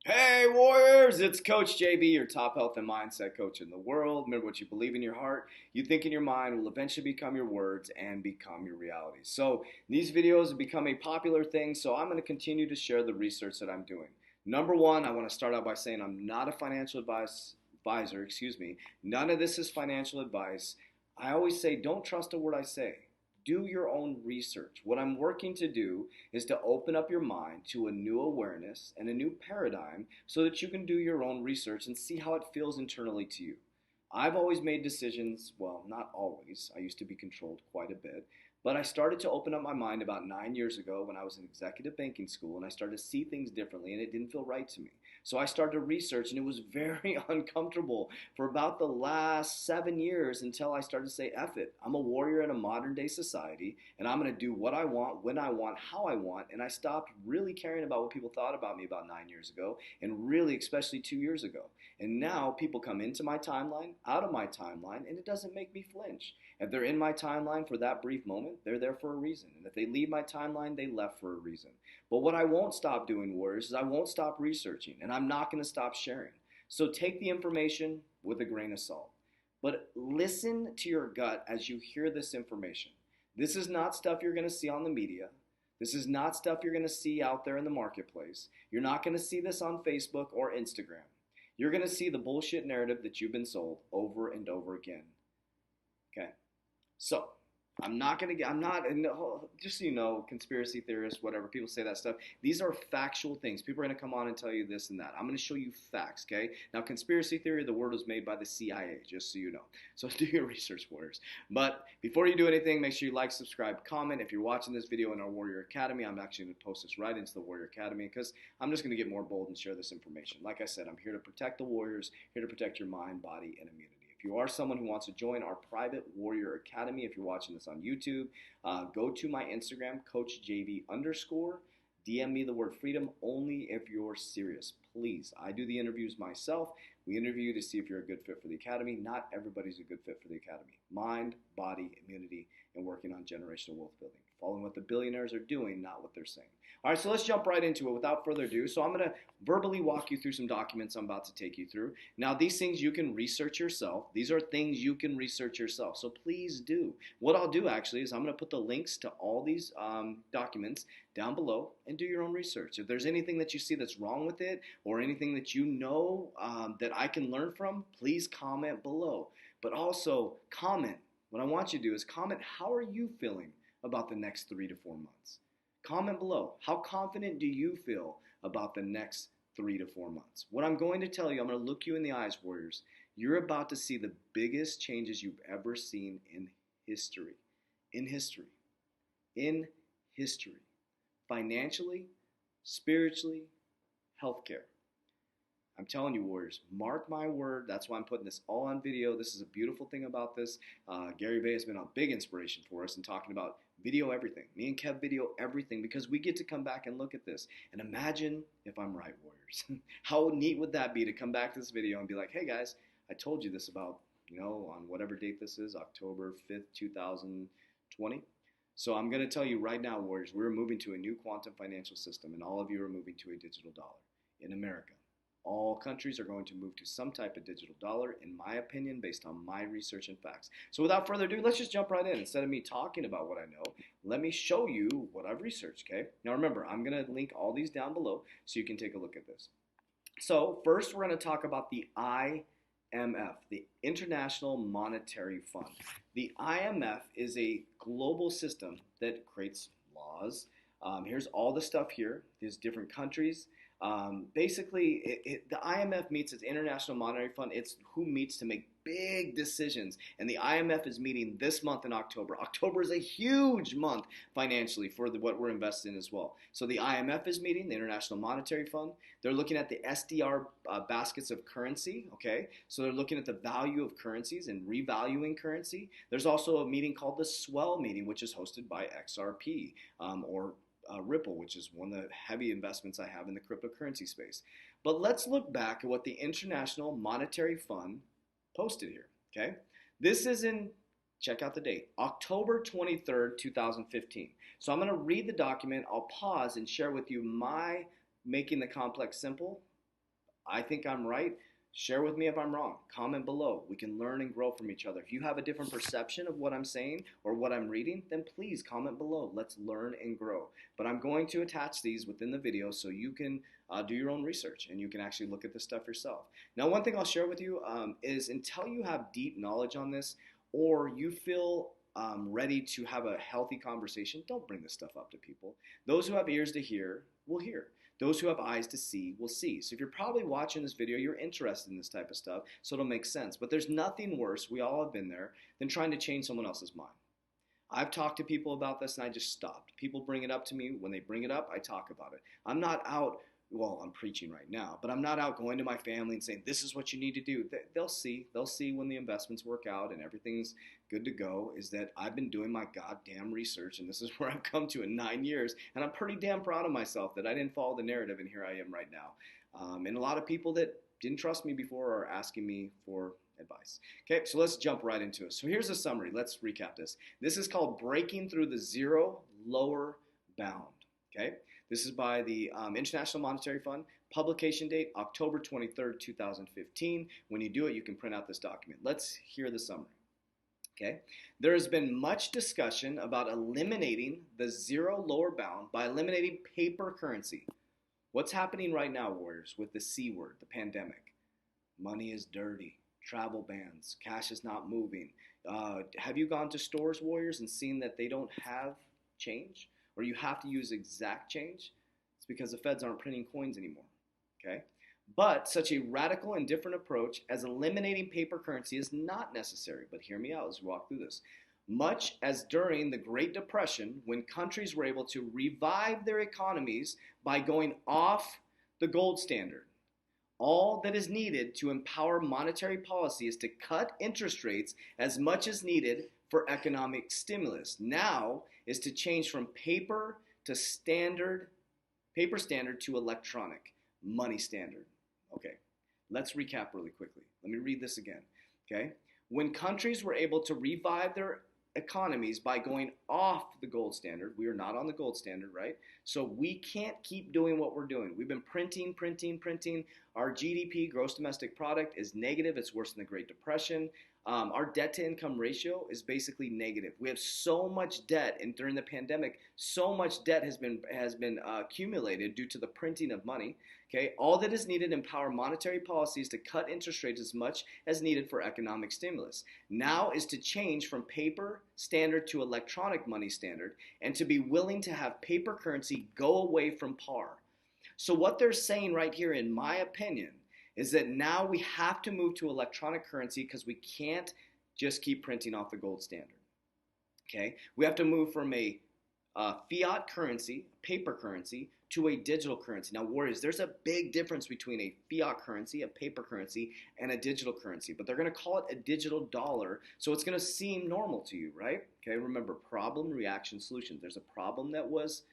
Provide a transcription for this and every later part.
Hey Warriors, it's Coach JB, your top health and mindset coach in the world. Remember, what you believe in your heart, you think in your mind will eventually become your words and become your reality. So these videos have become a popular thing, so I'm going to continue to share the research that I'm doing. Number one, I want to start out by saying I'm not a financial advisor, None of this is financial advice. I always say don't trust a word I say. Do your own research. What I'm working to do is to open up your mind to a new awareness and a new paradigm so that you can do your own research and see how it feels internally to you. I've always made decisions, well, not always. I used to be controlled quite a bit. But I started to open up my mind about 9 years ago when I was in executive banking school and I started to see things differently and it didn't feel right to me. So I started to research and it was very uncomfortable for about the last 7 years until I started to say, F it. I'm a warrior in a modern day society and I'm going to do what I want, when I want, how I want. And I stopped really caring about what people thought about me about 9 years ago and really, especially 2 years ago. And now people come into my timeline, out of my timeline, and it doesn't make me flinch. If they're in my timeline for that brief moment, they're there for a reason. And if they leave my timeline, they left for a reason. But what I won't stop doing, Warriors, is I won't stop researching and I'm not going to stop sharing. So take the information with a grain of salt. But listen to your gut as you hear this information. This is not stuff you're going to see on the media. This is not stuff you're going to see out there in the marketplace. You're not going to see this on Facebook or Instagram. You're going to see the bullshit narrative that you've been sold over and over again. Okay? So, I'm not, and just so you know, conspiracy theorists, whatever, people say that stuff. These are factual things. People are going to come on and tell you this and that. I'm going to show you facts, okay? Now, conspiracy theory, the word was made by the CIA, just so you know. So do your research, Warriors. But before you do anything, make sure you like, subscribe, comment. If you're watching this video in our Warrior Academy, I'm actually going to post this right into the Warrior Academy because I'm just going to get more bold and share this information. Like I said, I'm here to protect the Warriors, here to protect your mind, body, and immunity. If you are someone who wants to join our private Warrior Academy, if you're watching this on YouTube, go to my Instagram, CoachJV_. DM me the word freedom only if you're serious. Please. I do the interviews myself. We interview you to see if you're a good fit for the Academy. Not everybody's a good fit for the Academy. Mind, body, immunity, and working on generational wealth building. Following what the billionaires are doing, not what they're saying. All right, so let's jump right into it without further ado. So I'm going to verbally walk you through some documents I'm about to take you through. Now, these things you can research yourself. These are things you can research yourself. So please do. What I'll do actually is I'm going to put the links to all these documents down below and do your own research. If there's anything that you see that's wrong with it or anything that you know that I can learn from, please comment below. But also comment. What I want you to do is comment, how are you feeling about the next 3 to 4 months? Comment below. How confident do you feel about the next 3 to 4 months? What I'm going to tell you, I'm going to look you in the eyes, Warriors. You're about to see the biggest changes you've ever seen in history. In history. In history. Financially, spiritually, healthcare. I'm telling you, Warriors, mark my word. That's why I'm putting this all on video. This is a beautiful thing about this. Gary Vee has been a big inspiration for us in talking about video everything. Me and Kev video everything because we get to come back and look at this. And imagine if I'm right, Warriors. How neat would that be to come back to this video and be like, hey guys, I told you this about, on whatever date this is, October 5th, 2020. So I'm going to tell you right now, Warriors, we're moving to a new quantum financial system, and all of you are moving to a digital dollar in America. All countries are going to move to some type of digital dollar, in my opinion, based on my research and facts. So without further ado, let's just jump right in. Instead of me talking about what I know, let me show you what I've researched, okay? Now remember, I'm going to link all these down below so you can take a look at this. So first, we're going to talk about the IMF, the International Monetary Fund. The IMF is a global system that creates laws. Here's all the stuff here. There's different countries. Basically, the IMF meets as International Monetary Fund. It's who meets to make big decisions. And the IMF is meeting this month in October. October is a huge month financially for what we're invested in as well. So the IMF is meeting, the International Monetary Fund. They're looking at the SDR baskets of currency, okay? So they're looking at the value of currencies and revaluing currency. There's also a meeting called the Swell meeting, which is hosted by XRP or Ripple, which is one of the heavy investments I have in the cryptocurrency space. But let's look back at what the International Monetary Fund posted here, okay? This is in, check out the date, October 23rd, 2015. So I'm going to read the document. I'll pause and share with you my making the complex simple I think I'm right. Share with me if I'm wrong. Comment below. We can learn and grow from each other. If you have a different perception of what I'm saying or what I'm reading, then please comment below. Let's learn and grow. But I'm going to attach these within the video so you can do your own research and you can actually look at this stuff yourself. Now, one thing I'll share with you is until you have deep knowledge on this or you feel ready to have a healthy conversation, don't bring this stuff up to people. Those who have ears to hear will hear. Those who have eyes to see will see. So if you're probably watching this video, you're interested in this type of stuff, so it'll make sense. But there's nothing worse, we all have been there, than trying to change someone else's mind. I've talked to people about this and I just stopped. People bring it up to me. When they bring it up, I talk about it. I'm not out, well, I'm preaching right now, but I'm not out going to my family and saying, this is what you need to do. They'll see when the investments work out and everything's good to go, is that I've been doing my goddamn research and this is where I've come to in 9 years. And I'm pretty damn proud of myself that I didn't follow the narrative and here I am right now. And a lot of people that didn't trust me before are asking me for advice. Okay, so let's jump right into it. So here's a summary. Let's recap this. This is called Breaking Through the Zero Lower Bound. Okay, this is by the International Monetary Fund. Publication date, October 23rd, 2015. When you do it, you can print out this document. Let's hear the summary. Okay, there has been much discussion about eliminating the zero lower bound by eliminating paper currency. What's happening right now, Warriors, with the C word, the pandemic? Money is dirty. Travel bans. Cash is not moving. Have you gone to stores, Warriors, and seen that they don't have change? Or you have to use exact change? It's because the feds aren't printing coins anymore. Okay? But such a radical and different approach as eliminating paper currency is not necessary. But hear me out as we walk through this. Much as during the Great Depression, when countries were able to revive their economies by going off the gold standard, all that is needed to empower monetary policy is to cut interest rates as much as needed for economic stimulus. Now is to change from paper standard to electronic money standard. Okay, let's recap really quickly. Let me read this again. Okay, when countries were able to revive their economies by going off the gold standard, we are not on the gold standard, right? So we can't keep doing what we're doing. We've been printing. Our GDP, gross domestic product, is negative. It's worse than the Great Depression. Our debt to income ratio is basically negative. We have so much debt, and during the pandemic, so much debt has been accumulated due to the printing of money. Okay, all that is needed to empower monetary policies to cut interest rates as much as needed for economic stimulus. Now is to change from paper standard to electronic money standard, and to be willing to have paper currency go away from par. So what they're saying right here, in my opinion, is that now we have to move to electronic currency because we can't just keep printing off the gold standard. Okay, we have to move from a fiat currency, paper currency, to a digital currency. Now, Warriors, there's a big difference between a fiat currency, a paper currency, and a digital currency, but they're going to call it a digital dollar, so it's going to seem normal to you, right? Okay, remember, problem, reaction, solution. There's a problem that was,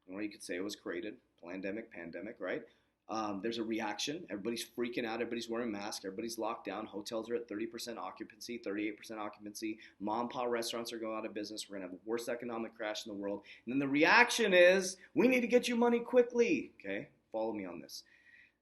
or you could say it was created, pandemic, right? There's a reaction. Everybody's freaking out. Everybody's wearing masks. Everybody's locked down. Hotels are at 30% occupancy, 38% occupancy. Mom and pop restaurants are going out of business. We're going to have the worst economic crash in the world. And then the reaction is, we need to get you money quickly. Okay, follow me on this.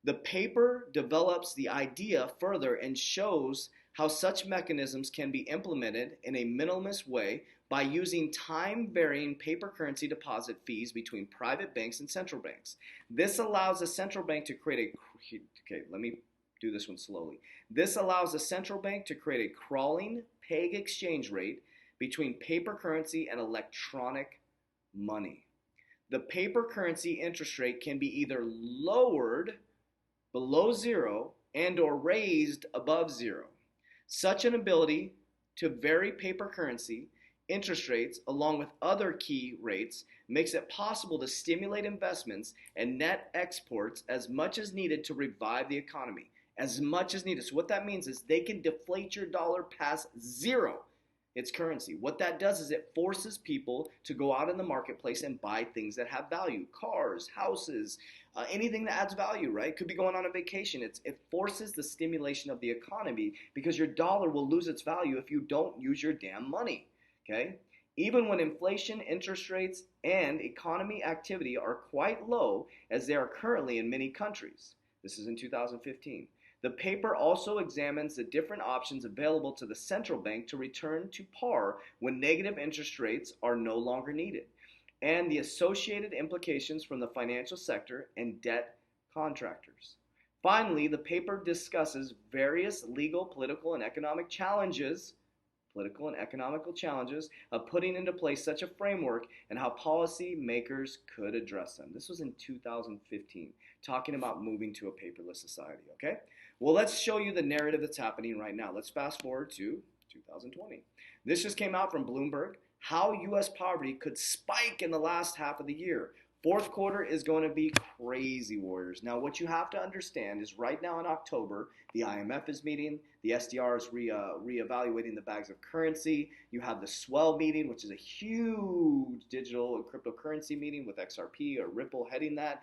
The paper develops the idea further and shows how such mechanisms can be implemented in a minimalist way by using time-varying paper currency deposit fees between private banks and central banks. This allows a central bank to create okay, let me do this one slowly. This allows a central bank to create a crawling peg exchange rate between paper currency and electronic money. The paper currency interest rate can be either lowered below zero and or raised above zero. Such an ability to vary paper currency interest rates along with other key rates makes it possible to stimulate investments and net exports as much as needed to revive the economy. As much as needed. So what that means is they can deflate your dollar past zero, its currency. What that does is it forces people to go out in the marketplace and buy things that have value. Cars, houses, anything that adds value, right? Could be going on a vacation. It forces the stimulation of the economy because your dollar will lose its value if you don't use your damn money. Okay? Even when inflation, interest rates, and economy activity are quite low, as they are currently in many countries. This is in 2015. The paper also examines the different options available to the central bank to return to par when negative interest rates are no longer needed, and the associated implications from the financial sector and debt contractors. Finally, the paper discusses various legal, political and economical challenges of putting into place such a framework and how policy makers could address them. This was in 2015, talking about moving to a paperless society, okay? Well, let's show you the narrative that's happening right now. Let's fast forward to 2020. This just came out from Bloomberg, how U.S. poverty could spike in the last half of the year. Fourth quarter is going to be crazy, Warriors. Now, what you have to understand is right now in October, the IMF is meeting. The SDR is reevaluating the bags of currency. You have the Swell meeting, which is a huge digital and cryptocurrency meeting with XRP or Ripple heading that.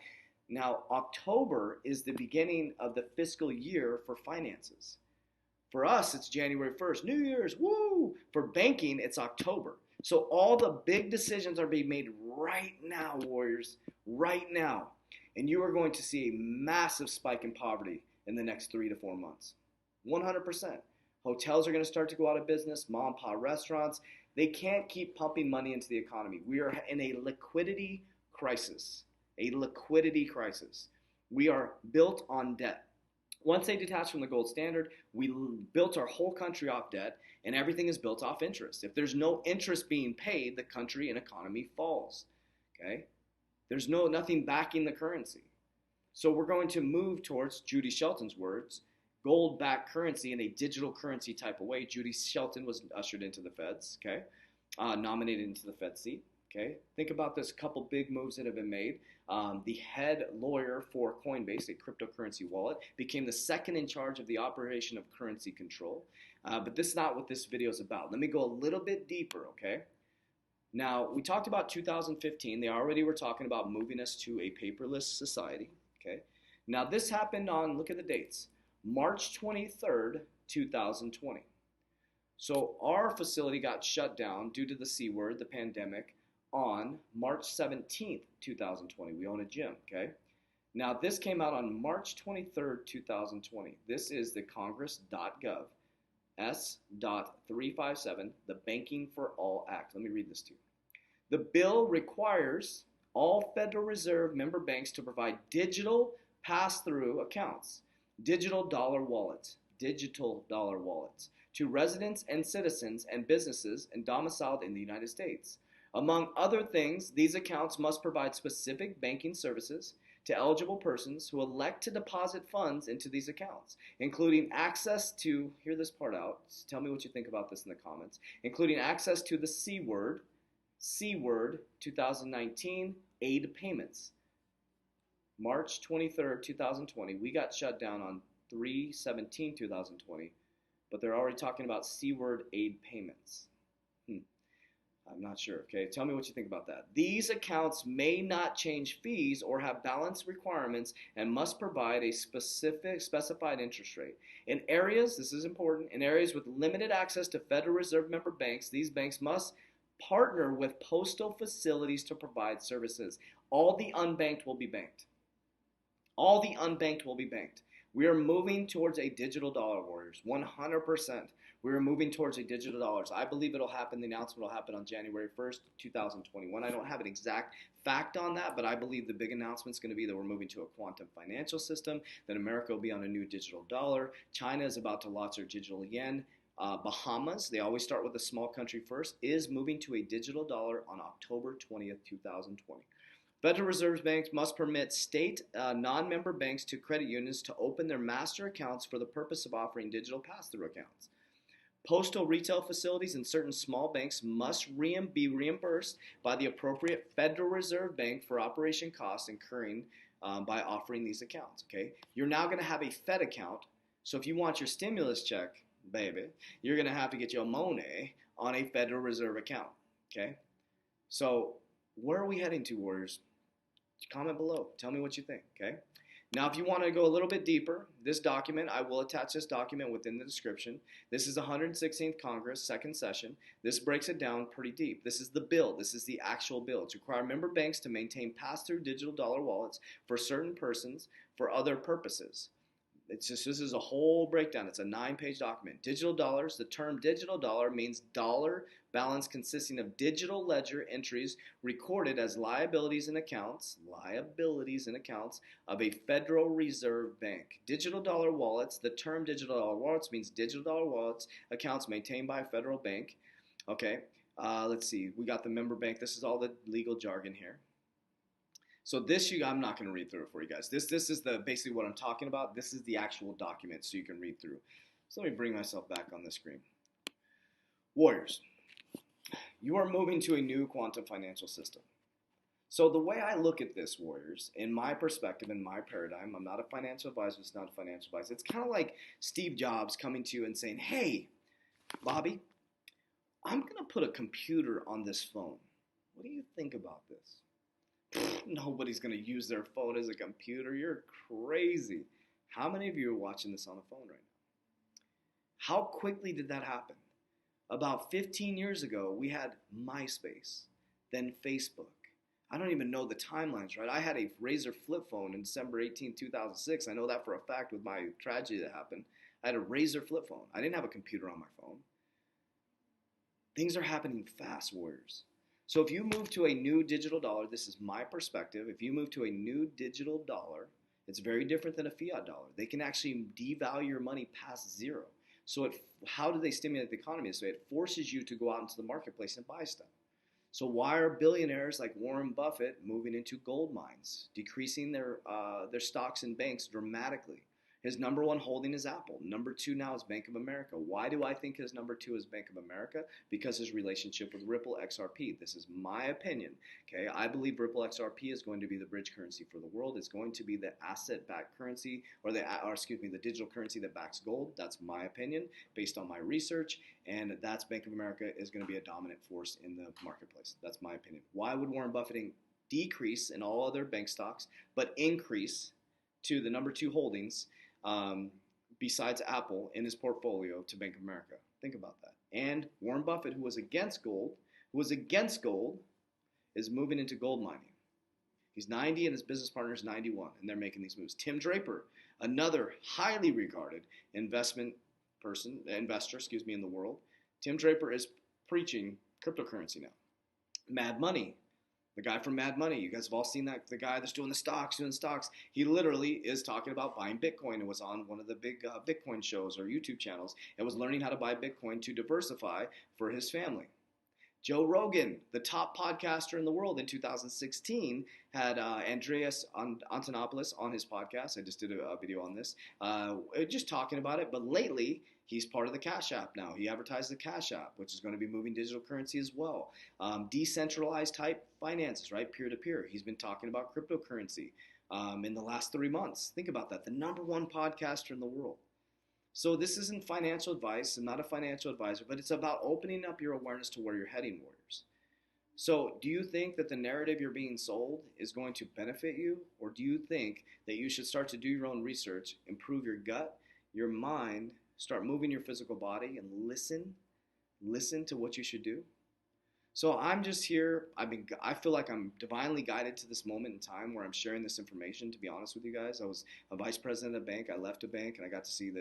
Now, October is the beginning of the fiscal year for finances. For us, it's January 1st, New Year's, woo! For banking, it's October. So all the big decisions are being made right now, Warriors, right now. And you are going to see a massive spike in poverty in the next 3 to 4 months. 100%. Hotels are going to start to go out of business, mom and pop restaurants. They can't keep pumping money into the economy. We are in a liquidity crisis. A liquidity crisis. We are built on debt. Once they detach from the gold standard, we built our whole country off debt, and everything is built off interest. If there's no interest being paid, the country and economy falls. Okay? There's nothing backing the currency. So we're going to move towards Judy Shelton's words, gold-backed currency in a digital currency type of way. Judy Shelton was ushered into the Feds, okay? Nominated into the Fed seat. Okay, think about this couple big moves that have been made. The head lawyer for Coinbase, a cryptocurrency wallet, became the second in charge of the operation of currency control. But this is not what this video is about. Let me go a little bit deeper, okay? Now, we talked about 2015. They already were talking about moving us to a paperless society, okay? Now, this happened on, look at the dates, March 23rd, 2020. So our facility got shut down due to the C word, the pandemic, on March 17th, 2020. We own a gym, okay? Now, this came out on March 23rd, 2020. This is the congress.gov, S.357, the Banking for All Act. Let me read this to you. The bill requires all Federal Reserve member banks to provide digital pass-through accounts, digital dollar wallets, to residents and citizens and businesses and domiciled in the United States. Among other things, these accounts must provide specific banking services to eligible persons who elect to deposit funds into these accounts, including access to, hear this part out, tell me what you think about this in the comments, including access to the C word 2019 aid payments. March 23rd, 2020, we got shut down on 3/17/2020, but they're already talking about C word aid payments. I'm not sure, okay? Tell me what you think about that. These accounts may not change fees or have balance requirements and must provide a specified interest rate. In areas, this is important, in areas with limited access to Federal Reserve member banks, these banks must partner with postal facilities to provide services. All the unbanked will be banked. All the unbanked will be banked. We are moving towards a digital dollar, Warriors, 100%. We are moving towards a digital dollars. I believe it'll happen. The announcement will happen on January 1st, 2021. I don't have an exact fact on that, but I believe the big announcement is going to be that we're moving to a quantum financial system, that America will be on a new digital dollar. China is about to launch their digital yen. Bahamas, they always start with a small country first, is moving to a digital dollar on October 20th, 2020. Federal Reserve banks must permit state non-member banks to credit unions to open their master accounts for the purpose of offering digital pass-through accounts. Postal retail facilities and certain small banks must be reimbursed by the appropriate Federal Reserve Bank for operation costs incurring by offering these accounts. Okay, you're now going to have a Fed account. So if you want your stimulus check, baby, you're going to have to get your money on a Federal Reserve account. Okay, so where are we heading to, Warriors? Comment below. Tell me what you think. Okay. Now, if you want to go a little bit deeper, this document, I will attach this document within the description. This is the 116th Congress, second session. This breaks it down pretty deep. This is the bill. This is the actual bill. To require member banks to maintain pass-through digital dollar wallets for certain persons for other purposes. This is a whole breakdown. It's a 9-page document. Digital dollars. The term digital dollar means dollar balance consisting of digital ledger entries recorded as liabilities and accounts of a Federal Reserve Bank. Digital dollar wallets. The term digital dollar wallets means digital dollar wallets accounts maintained by a federal bank. Okay. Let's see. We got the member bank. This is all the legal jargon here. So this, I'm not going to read through it for you guys. This is basically what I'm talking about. This is the actual document, so you can read through. So let me bring myself back on the screen. Warriors, you are moving to a new quantum financial system. So the way I look at this, Warriors, in my perspective, in my paradigm, I'm not a financial advisor. It's not a financial advisor. It's kind of like Steve Jobs coming to you and saying, "Hey, Bobby, I'm going to put a computer on this phone. What do you think about this?" Nobody's going to use their phone as a computer. You're crazy. How many of you are watching this on a phone right now? How quickly did that happen? About 15 years ago, we had MySpace, then Facebook. I don't even know the timelines, right? I had a Razor flip phone in December 18, 2006. I know that for a fact with my tragedy that happened. I had a Razor flip phone. I didn't have a computer on my phone. Things are happening fast, Warriors. So if you move to a new digital dollar, this is my perspective, if you move to a new digital dollar, it's very different than a fiat dollar. They can actually devalue your money past zero. So how do they stimulate the economy? So it forces you to go out into the marketplace and buy stuff. So why are billionaires like Warren Buffett moving into gold mines, decreasing their stocks in banks dramatically? His number one holding is Apple. Number two now is Bank of America. Why do I think his number two is Bank of America? Because his relationship with Ripple XRP. This is my opinion. Okay, I believe Ripple XRP is going to be the bridge currency for the world. It's going to be the asset-backed currency, the digital currency that backs gold. That's my opinion based on my research, and that's Bank of America is going to be a dominant force in the marketplace. That's my opinion. Why would Warren Buffett decrease in all other bank stocks, but increase to the number two holdings? Besides Apple in his portfolio to Bank of America. Think about that. And Warren Buffett, who was against gold, is moving into gold mining. He's 90 and his business partner is 91, and they're making these moves. Tim Draper, another highly regarded investor, in the world. Tim Draper is preaching cryptocurrency now. Mad Money. The guy from Mad Money, you guys have all seen that, the guy that's doing stocks. He literally is talking about buying Bitcoin and was on one of the big Bitcoin shows or YouTube channels and was learning how to buy Bitcoin to diversify for his family. Joe Rogan, the top podcaster in the world in 2016, had Andreas Antonopoulos on his podcast. I just did a video on this, just talking about it. But lately, he's part of the Cash App now. He advertised the Cash App, which is going to be moving digital currency as well. Decentralized type finances, right? Peer-to-peer. He's been talking about cryptocurrency in the last 3 months. Think about that. The number one podcaster in the world. So this isn't financial advice. I'm not a financial advisor, but it's about opening up your awareness to where you're heading, Warriors. So do you think that the narrative you're being sold is going to benefit you? Or do you think that you should start to do your own research, improve your gut, your mind, start moving your physical body, and listen to what you should do? So I'm just here. I feel like I'm divinely guided to this moment in time where I'm sharing this information. To be honest with you guys, I was a vice president of a bank. I left a bank, and I got to see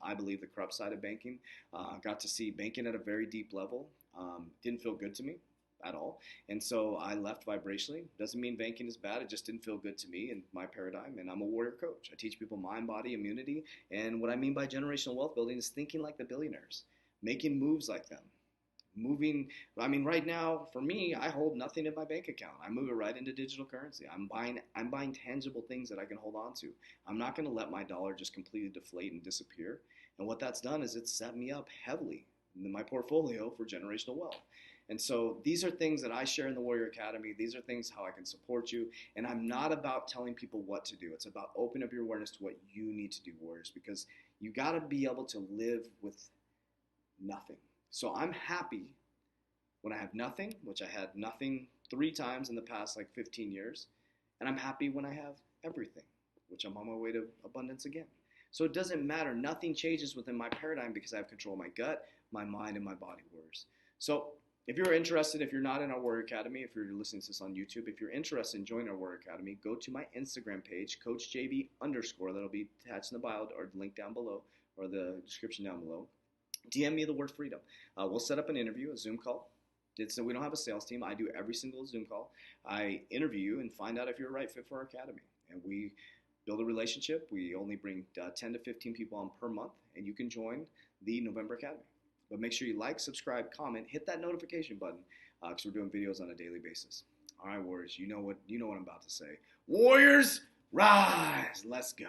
I believe, the corrupt side of banking. Got to see banking at a very deep level. Didn't feel good to me at all, and so I left vibrationally. Doesn't mean banking is bad. It just didn't feel good to me in my paradigm. And I'm a warrior coach. I teach people mind, body, immunity. And what I mean by generational wealth building is thinking like the billionaires, making moves like them. Right now, for me, I hold nothing in my bank account. I move it right into digital currency. I'm buying tangible things that I can hold on to. I'm not going to let my dollar just completely deflate and disappear. And what that's done is it's set me up heavily in my portfolio for generational wealth. And so these are things that I share in the Warrior Academy. These are things how I can support you. And I'm not about telling people what to do. It's about opening up your awareness to what you need to do, Warriors, because you got to be able to live with nothing. So I'm happy when I have nothing, which I had nothing 3 times in the past 15 years. And I'm happy when I have everything. which I'm on my way to abundance again. So it doesn't matter. Nothing changes within my paradigm because I have control of my gut, my mind, and my body warriors. So if you're interested, if you're not in our Warrior Academy, if you're listening to this on YouTube, if you're interested in joining our Warrior Academy, go to my Instagram page, CoachJB_. That'll be attached in the bio or the link down below or the description down below. DM me the word freedom. We'll set up an interview, a Zoom call. We don't have a sales team. I do every single Zoom call. I interview you and find out if you're a right fit for our academy. And we build a relationship. We only bring 10 to 15 people on per month, and you can join the November Academy. But make sure you like, subscribe, comment, hit that notification button because we're doing videos on a daily basis. All right, Warriors, you know what I'm about to say. Warriors, rise! Let's go.